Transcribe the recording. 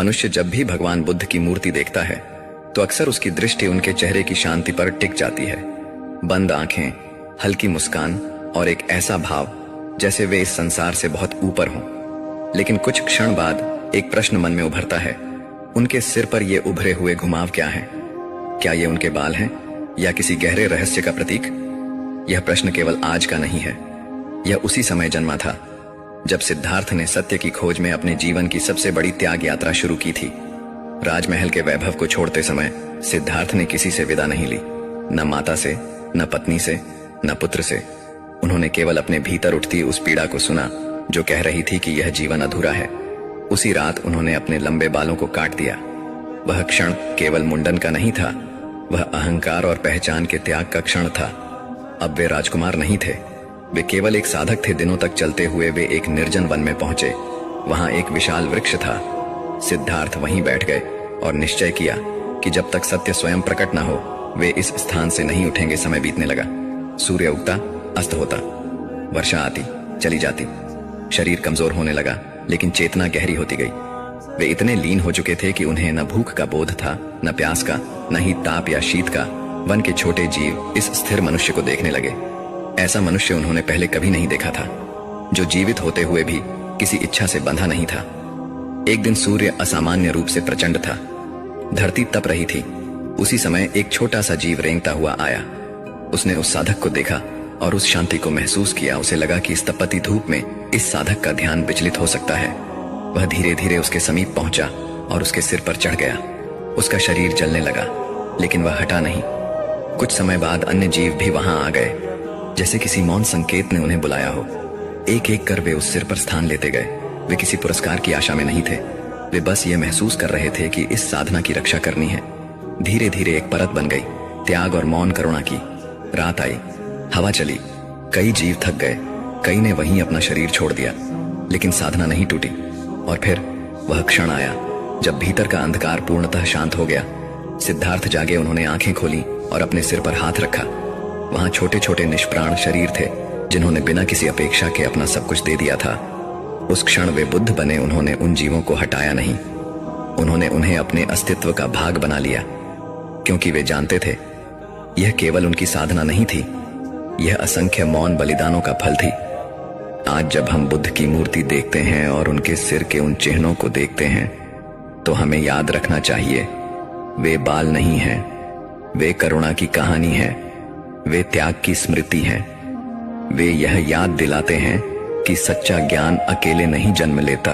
मनुष्य जब भी भगवान बुद्ध की मूर्ति देखता है तो अक्सर उसकी दृष्टि उनके चेहरे की शांति पर टिक जाती है। बंद आंखें, हल्की मुस्कान और एक ऐसा भाव जैसे वे इस संसार से बहुत ऊपर हों। लेकिन कुछ क्षण बाद एक प्रश्न मन में उभरता है, उनके सिर पर ये उभरे हुए घुमाव क्या है? क्या ये उनके बाल हैं या किसी गहरे रहस्य का प्रतीक? यह प्रश्न केवल आज का नहीं है, यह उसी समय जन्मा था जब सिद्धार्थ ने सत्य की खोज में अपने जीवन की सबसे बड़ी त्याग यात्रा शुरू की थी। राजमहल के वैभव को छोड़ते समय सिद्धार्थ ने किसी से विदा नहीं ली, न माता से, न पत्नी से, न पुत्र से। उन्होंने केवल अपने भीतर उठती उस पीड़ा को सुना जो कह रही थी कि यह जीवन अधूरा है। उसी रात उन्होंने अपने लंबे बालों को काट दिया। वह क्षण केवल मुंडन का नहीं था, वह अहंकार और पहचान के त्याग का क्षण था। अब वे राजकुमार नहीं थे, वे केवल एक साधक थे। दिनों तक चलते हुए वे एक निर्जन वन में पहुंचे। वहां एक विशाल वृक्ष था। सिद्धार्थ वहीं बैठ गए और निश्चय किया कि जब तक सत्य स्वयं प्रकट न हो वे इस स्थान से नहीं उठेंगे। समय बीतने लगा। सूर्य उगता, अस्त होता, वर्षा आती, चली जाती। शरीर कमजोर होने लगा, लेकिन चेतना गहरी होती गई। वे इतने लीन हो चुके थे कि उन्हें न भूख का बोध था, न प्यास का, न ही ताप या शीत का। वन के छोटे जीव इस स्थिर मनुष्य को देखने लगे। ऐसा मनुष्य उन्होंने पहले कभी नहीं देखा था, जो जीवित होते हुए भी किसी इच्छा से बंधा नहीं था। एक दिन सूर्य असामान्य रूप से प्रचंड था। धरती तप रही थी। उसी समय एक छोटा सा जीव रेंगता हुआ आया। उसने उस साधक को देखा और उस शांति को महसूस किया। उसे लगा कि इस तपती धूप में इस साधक का ध्यान विचलित हो सकता है। वह धीरे धीरे उसके समीप पहुंचा और उसके सिर पर चढ़ गया। उसका शरीर जलने लगा, लेकिन वह हटा नहीं। कुछ समय बाद अन्य जीव भी वहां आ गए, जैसे किसी मौन संकेत ने उन्हें बुलाया हो। एक एक कर वे उस सिर पर स्थान लेते गए। वे किसी पुरस्कार की आशा में नहीं थे, वे बस ये महसूस कर रहे थे कि इस साधना की रक्षा करनी है। धीरे धीरे एक परत बन गई, त्याग और मौन करुणा की। रात आई, हवा चली, कई जीव थक गए, कई ने वहीं अपना शरीर छोड़ दिया, लेकिन साधना नहीं टूटी। और फिर वह क्षण आया जब भीतर का अंधकार पूर्णतः शांत हो गया। सिद्धार्थ जागे, उन्होंने आंखें खोली और अपने सिर पर हाथ रखा। वहां छोटे छोटे निष्प्राण शरीर थे, जिन्होंने बिना किसी अपेक्षा के अपना सब कुछ दे दिया था। उस क्षण वे बुद्ध बने। उन्होंने उन जीवों को हटाया नहीं, उन्होंने उन्हें अपने अस्तित्व का भाग बना लिया, क्योंकि वे जानते थे यह केवल उनकी साधना नहीं थी, यह असंख्य मौन बलिदानों का फल थी। आज जब हम बुद्ध की मूर्ति देखते हैं और उनके सिर के उन चिन्हों को देखते हैं, तो हमें याद रखना चाहिए, वे बाल नहीं हैं, वे करुणा की कहानी है, वे त्याग की स्मृति है। वे यह याद दिलाते हैं कि सच्चा ज्ञान अकेले नहीं जन्म लेता,